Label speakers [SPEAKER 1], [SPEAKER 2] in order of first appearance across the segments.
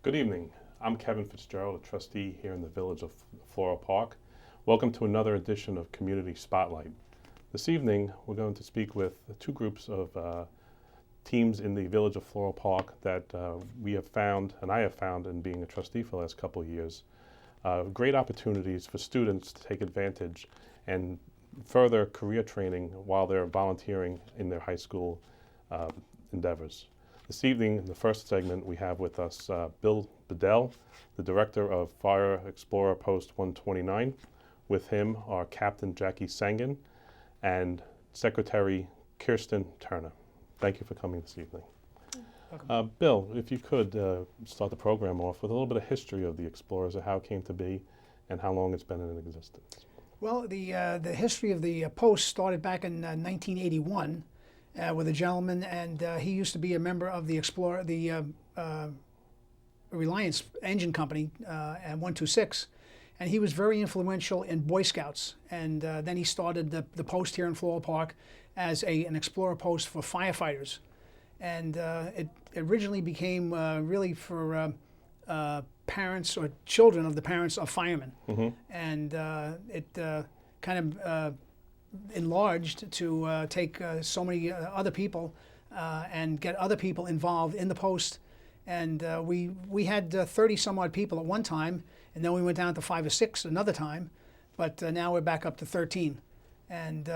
[SPEAKER 1] Good evening. I'm Kevin Fitzgerald, a trustee here in the village of Floral Park. Welcome to another edition of Community Spotlight. This evening, we're going to speak with two groups of teams in the village of Floral Park that we have found, and I have found in being a trustee for the last couple of years, great opportunities for students to take advantage and further career training while they're volunteering in their high school endeavors. This evening, in the first segment, we have with us Bill Bedell, the Director of Fire Explorer Post 129. With him are Captain Jackie Sangen and Secretary Kirsten Turner. Thank you for coming this evening. Bill, if you could start the program off with a little bit of history of the Explorers, of how it came to be and how long it's been in existence.
[SPEAKER 2] Well, the history of the Post started back in 1981 with a gentleman, and he used to be a member of the Explorer, the Reliance Engine Company at 126, and he was very influential in Boy Scouts. And then he started the Post here in Floral Park as an Explorer post for firefighters. And it originally became really for parents or children of the parents of firemen. Mm-hmm. And it kind of enlarged to take so many other people and get other people involved in the post. And we had 30 some odd people at one time, and then we went down to 5 or 6 another time, but now we're back up to 13. And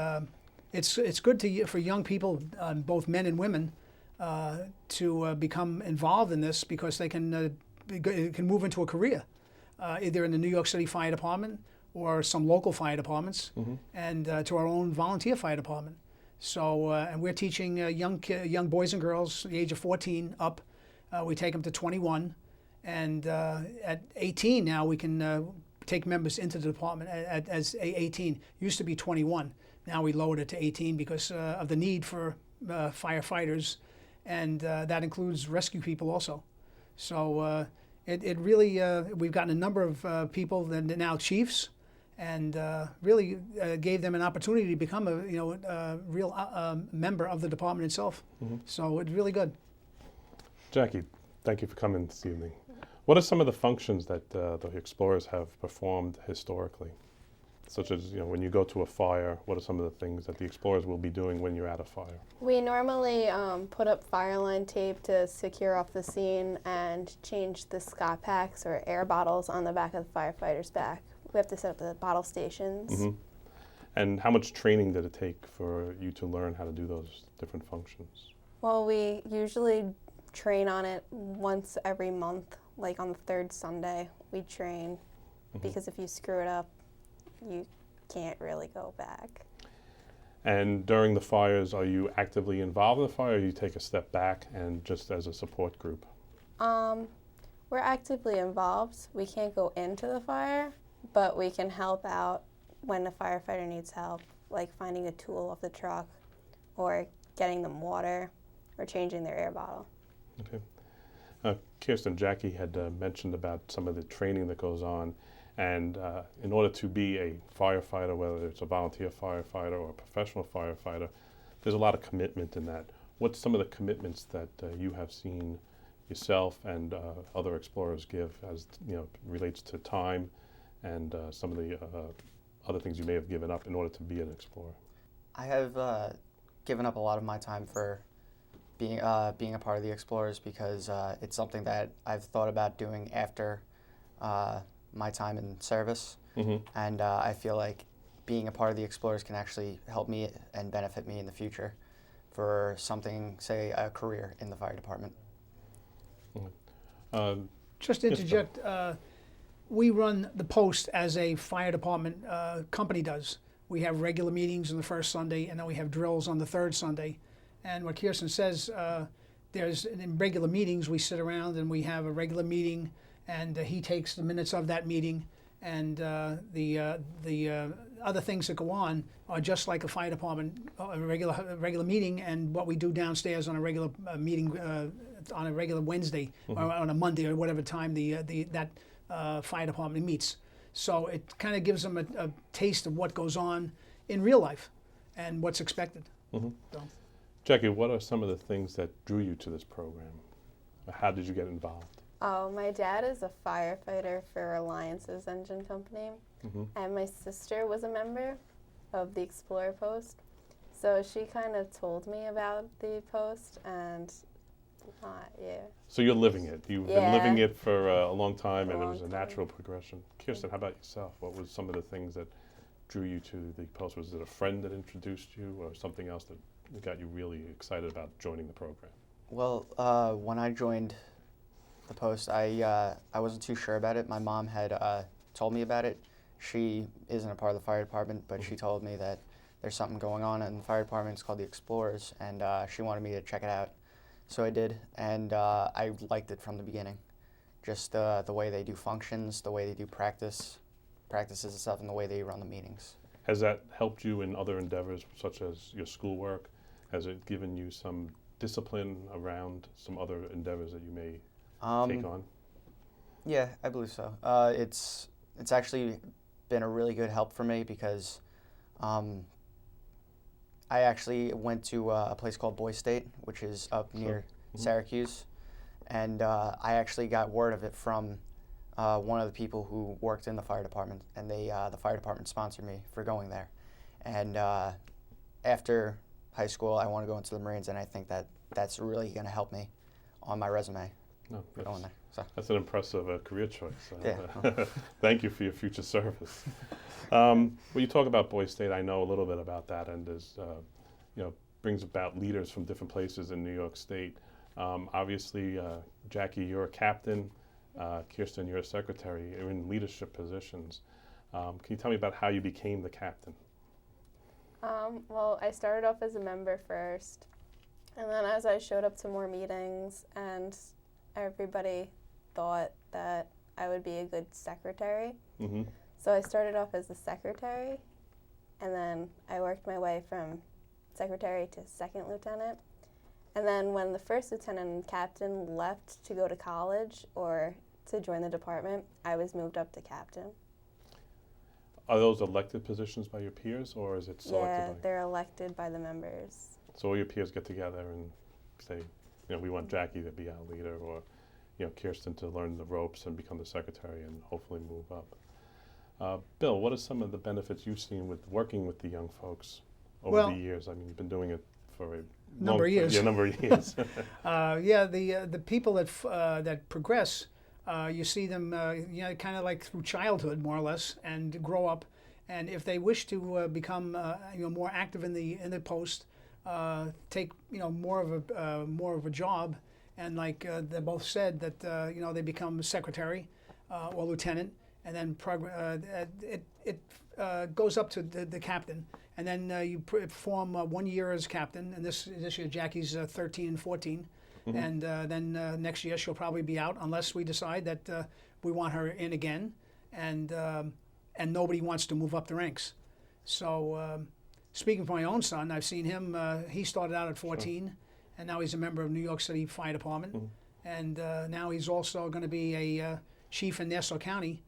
[SPEAKER 2] it's good for young people, both men and women, to become involved in this, because they can move into a career, either in the New York City Fire Department or some local fire departments, mm-hmm. and to our own volunteer fire department. So, and we're teaching young boys and girls, the age of 14 up. We take them to 21, and at 18 now we can take members into the department as 18. Used to be 21. Now we lowered it to 18 because of the need for firefighters, and that includes rescue people also. So it really, we've gotten a number of people that are now chiefs, and really gave them an opportunity to become a real member of the department itself. Mm-hmm. So it's really good.
[SPEAKER 1] Jackie, thank you for coming this evening. What are some of the functions that the Explorers have performed historically? Such as, when you go to a fire, what are some of the things that the Explorers will be doing when you're at a fire?
[SPEAKER 3] We normally put up fire line tape to secure off the scene and change the Scott packs or air bottles on the back of the firefighter's back. We have to set up the bottle stations.
[SPEAKER 1] Mm-hmm. And how much training did it take for you to learn how to do those different functions?
[SPEAKER 3] Well, we usually train on it once every month, like on the third Sunday we train, mm-hmm. because if you screw it up, you can't really go back.
[SPEAKER 1] And during the fires, are you actively involved in the fire, or you take a step back and just as a support group?
[SPEAKER 3] We're actively involved. We can't go into the fire, but we can help out when a firefighter needs help, like finding a tool off the truck, or getting them water, or changing their air bottle.
[SPEAKER 1] Okay. Kirsten, Jackie had mentioned about some of the training that goes on. And in order to be a firefighter, whether it's a volunteer firefighter or a professional firefighter, there's a lot of commitment in that. What's some of the commitments that you have seen yourself and other Explorers give, as relates to time and some of the other things you may have given up in order to be an Explorer?
[SPEAKER 4] I have given up a lot of my time for being a part of the Explorers, because it's something that I've thought about doing after my time in service, mm-hmm. and I feel like being a part of the Explorers can actually help me and benefit me in the future for something, say, a career in the fire department.
[SPEAKER 1] Mm-hmm.
[SPEAKER 2] Just to interject, we run the Post as a fire department company does. We have regular meetings on the first Sunday, and then we have drills on the third Sunday. And what Kirsten says, there's in regular meetings, we sit around and we have a regular meeting, and he takes the minutes of that meeting, and the other things that go on are just like a fire department, a regular meeting, and what we do downstairs on a regular meeting on a regular Wednesday, mm-hmm. or on a Monday, or whatever time that fire department meets. So it kind of gives them a taste of what goes on in real life and what's expected.
[SPEAKER 1] Mm-hmm.
[SPEAKER 2] So.
[SPEAKER 1] Jackie, what are some of the things that drew you to this program? How did you get involved?
[SPEAKER 3] Oh, my dad is a firefighter for Alliance's engine company,
[SPEAKER 1] Hmm.
[SPEAKER 3] and my sister was a member of the Explorer Post. So she kind of told me about the post, and yeah.
[SPEAKER 1] So you're living it. You've been
[SPEAKER 3] Yeah.
[SPEAKER 1] living it for a long time,
[SPEAKER 3] A
[SPEAKER 1] and it
[SPEAKER 3] long
[SPEAKER 1] was a
[SPEAKER 3] time.
[SPEAKER 1] natural progression. Kirsten, how about yourself? What was some of the things that drew you to the post? Was it a friend that introduced you, or something else that got you really excited about joining the program?
[SPEAKER 4] Well, when I joined the post, I wasn't too sure about it. My mom had told me about it. She isn't a part of the fire department, but she told me that there's something going on in the fire department. It's called the Explorers, and she wanted me to check it out. So I did, and I liked it from the beginning. Just the way they do functions, the way they do practices and stuff, and the way they run the meetings.
[SPEAKER 1] Has that helped you in other endeavors, such as your schoolwork? Has it given you some discipline around some other endeavors that you may take on?
[SPEAKER 4] Yeah, I believe so. It's actually been a really good help for me because I actually went to a place called Boy State, which is up near Syracuse, and I actually got word of it from one of the people who worked in the fire department, and the fire department sponsored me for going there. And after high school, I want to go into the Marines, and I think that that's really going to help me on my resume
[SPEAKER 1] No,
[SPEAKER 4] for going there. So.
[SPEAKER 1] that's an impressive career choice.
[SPEAKER 4] Yeah.
[SPEAKER 1] Thank you for your future service. When you talk about Boy State, I know a little bit about that, and is brings about leaders from different places in New York State. Obviously, Jackie, you're a captain. Kirsten, you're a secretary. You're in leadership positions. Can you tell me about how you became the captain?
[SPEAKER 3] Well, I started off as a member first, and then as I showed up to more meetings, and everybody thought that I would be a good secretary.
[SPEAKER 1] Mm-hmm.
[SPEAKER 3] So I started off as the secretary, and then I worked my way from secretary to second lieutenant. And then when the first lieutenant and captain left to go to college or to join the department, I was moved up to captain.
[SPEAKER 1] Are those elected positions by your peers, or is it selected
[SPEAKER 3] Yeah,
[SPEAKER 1] by?
[SPEAKER 3] they're elected by the members.
[SPEAKER 1] So all your peers get together and say, we want Jackie to be our leader, or Kirsten to learn the ropes and become the secretary and hopefully move up. Bill, what are some of the benefits you've seen with working with the young folks over
[SPEAKER 2] Well,
[SPEAKER 1] the years? I mean, you've been doing it for a
[SPEAKER 2] Number of years.
[SPEAKER 1] Yeah, number of years.
[SPEAKER 2] The people that progress, you see them, kind of like through childhood, more or less, and grow up. And if they wish to become, more active in the post, take more of a job, and like they both said that they become secretary or lieutenant, and then it goes up to the captain. And then you perform 1 year as captain, and this year Jackie's 13 and 14, and then next year she'll probably be out unless we decide that we want her in again, and nobody wants to move up the ranks. So speaking for my own son, I've seen him. He started out at 14, and now he's a member of New York City Fire Department, and now he's also going to be a chief in Nassau County,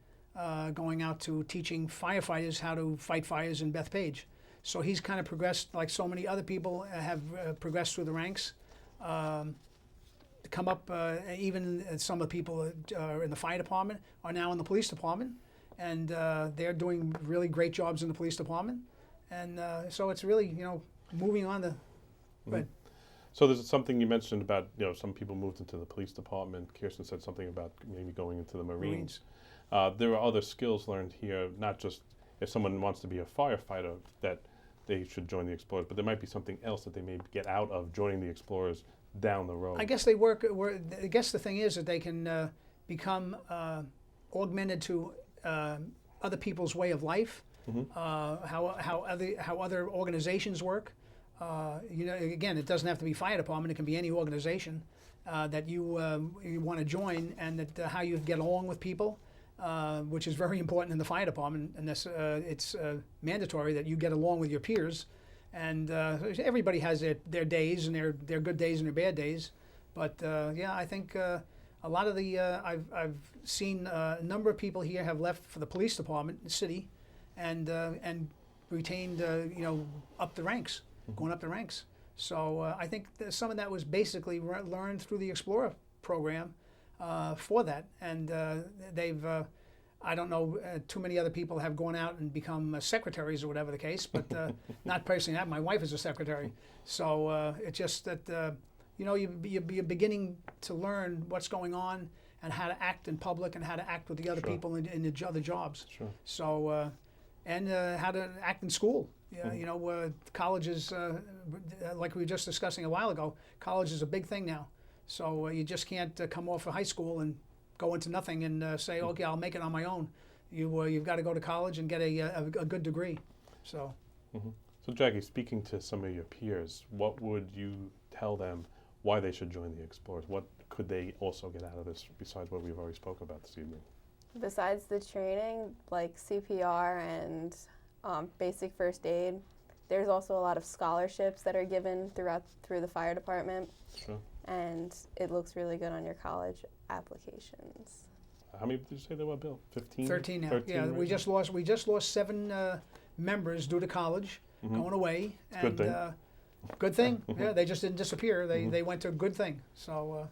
[SPEAKER 2] going out to teaching firefighters how to fight fires in Bethpage. So he's kind of progressed like so many other people have progressed through the ranks. Come up, even some of the people that are in the fire department are now in the police department, and they're doing really great jobs in the police department. And so it's really, moving on the. But
[SPEAKER 1] So there's something you mentioned about, some people moved into the police department. Kirsten said something about maybe going into the Marines. There are other skills learned here, not just if someone wants to be a firefighter that they should join the Explorers, but there might be something else that they may get out of joining the Explorers down the road.
[SPEAKER 2] I guess I guess the thing is that they can become augmented to other people's way of life, how other organizations work. Again, it doesn't have to be fire department; it can be any organization that you want to join, and that how you get along with people, which is very important in the fire department. And it's mandatory that you get along with your peers. And everybody has their days, and their good days and their bad days. But I think a lot of the I've seen a number of people here have left for the police department, the city, and retained up the ranks, going up the ranks. So I think some of that was basically learned through the Explorer program, for that, and they've. I don't know. Too many other people have gone out and become secretaries or whatever the case, but not personally. My wife is a secretary, so it's just that you're beginning to learn what's going on and how to act in public and how to act with the other
[SPEAKER 1] Sure.
[SPEAKER 2] people in the other jobs.
[SPEAKER 1] Sure.
[SPEAKER 2] So and how to act in school. College is like we were just discussing a while ago. College is a big thing now, so you just can't come off of high school and go into nothing and say, okay, I'll make it on my own. You've got to go to college and get a good degree. So.
[SPEAKER 1] So Jackie, speaking to some of your peers, what would you tell them why they should join the Explorers? What could they also get out of this besides what we've already spoken about this evening?
[SPEAKER 3] Besides the training, like CPR and basic first aid, there's also a lot of scholarships that are given through the fire department,
[SPEAKER 1] Sure.
[SPEAKER 3] and it looks really good on your college applications.
[SPEAKER 1] How many did you say there were, Bill? 15?
[SPEAKER 2] 13 now.
[SPEAKER 1] 13
[SPEAKER 2] Yeah,
[SPEAKER 1] right
[SPEAKER 2] we
[SPEAKER 1] now?
[SPEAKER 2] just lost 7 members due to college going away.
[SPEAKER 1] It's a good thing.
[SPEAKER 2] Good thing. Yeah, they just didn't disappear. They went to a good thing. So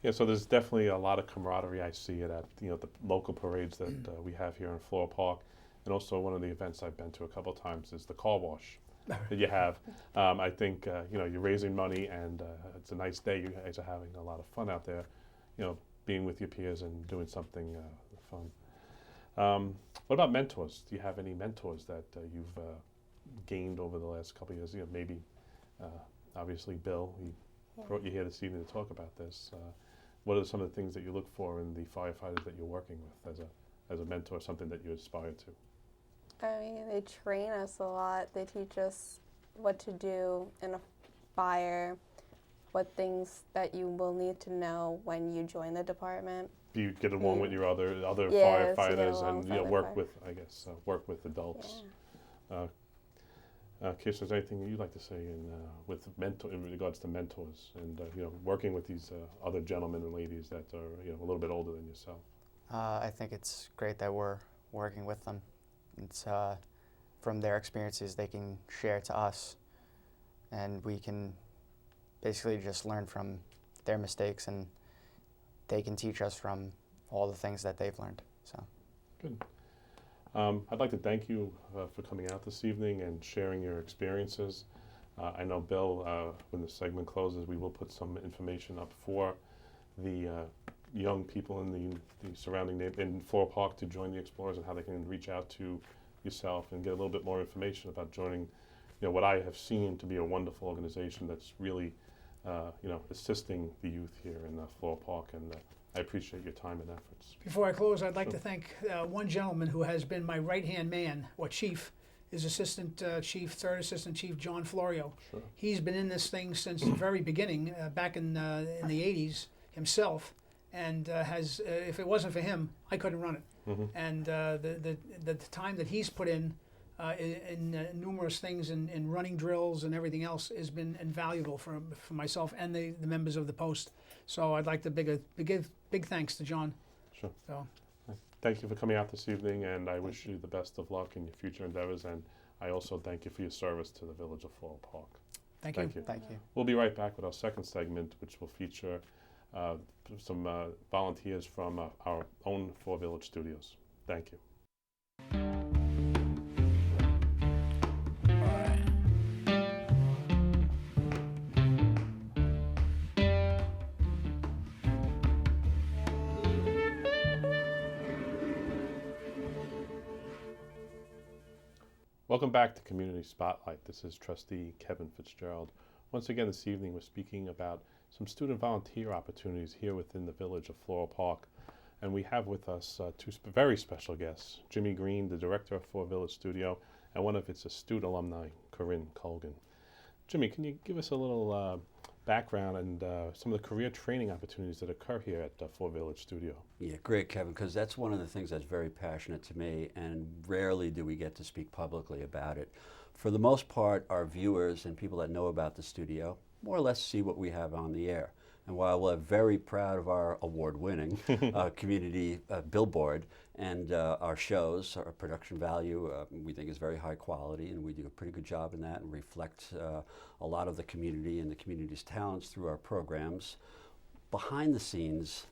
[SPEAKER 1] Yeah, so there's definitely a lot of camaraderie. I see it at the local parades that we have here in Floral Park, and also one of the events I've been to a couple times is the car wash that you have. I think you're raising money, and it's a nice day. You guys are having a lot of fun out there, being with your peers and doing something fun. What about mentors? Do you have any mentors that you've gained over the last couple of years? Maybe obviously Bill. He brought you here this evening to talk about this. What are some of the things that you look for in the firefighters that you're working with as a mentor, something that you aspire to?
[SPEAKER 3] I mean, they train us a lot. They teach us what to do in a fire, what things that you will need to know when you join the department.
[SPEAKER 1] Do you get along with your other
[SPEAKER 3] Yes, you get
[SPEAKER 1] firefighters
[SPEAKER 3] along
[SPEAKER 1] and
[SPEAKER 3] with other
[SPEAKER 1] work with, I guess, work with adults?
[SPEAKER 3] Yeah.
[SPEAKER 1] Kirsten, is there anything you'd like to say in regards to mentors and working with these other gentlemen and ladies that are a little bit older than yourself?
[SPEAKER 4] I think it's great that we're working with them. It's from their experiences they can share to us, and we can basically just learn from their mistakes, and they can teach us from all the things that they've learned. So
[SPEAKER 1] Good. I'd like to thank you for coming out this evening and sharing your experiences. I know, Bill, when the segment closes, we will put some information up for the young people in the surrounding in Floral Park to join the Explorers and how they can reach out to yourself and get a little bit more information about joining what I have seen to be a wonderful organization that's really assisting the youth here in Floral Park, and I appreciate your time and efforts.
[SPEAKER 2] before I close, I'd like to thank one gentleman who has been my right-hand man, or chief, is Assistant Chief, Third Assistant Chief John Florio.
[SPEAKER 1] Sure.
[SPEAKER 2] He's been in this thing since the very beginning, back in the 80s himself, and has. If it wasn't for him, I couldn't run it. And the time that he's put in numerous things in running drills and everything else has been invaluable for myself and the members of the post. So I'd like to give big thanks to John.
[SPEAKER 1] Sure.
[SPEAKER 2] So.
[SPEAKER 1] Thank you for coming out this evening, and I wish you the best of luck in your future endeavors, and I also thank you for your service to the Village of Floral Park.
[SPEAKER 2] Thank you.
[SPEAKER 4] thank you.
[SPEAKER 1] We'll be right back with our second segment, which will feature some volunteers from our own Four Village Studios. Thank you. Welcome back to Community Spotlight. This is Trustee Kevin Fitzgerald. Once again this evening we're speaking about some student volunteer opportunities here within the Village of Floral Park. And we have with us two very special guests, Jimmy Green, the director of Four Village Studio, and one of its astute alumni, Corinne Colgan. Jimmy, can you give us a little background and some of the career training opportunities that occur here at Four Village Studio?
[SPEAKER 5] Yeah, great, Kevin, because that's one of the things that's very passionate to me, and rarely do we get to speak publicly about it. For the most part, our viewers and people that know about the studio more or less see what we have on the air. And while we're very proud of our award-winning community billboard and our shows, our production value, we think is very high quality, and we do a pretty good job in that and reflect a lot of the community and the community's talents through our programs. Behind the scenes,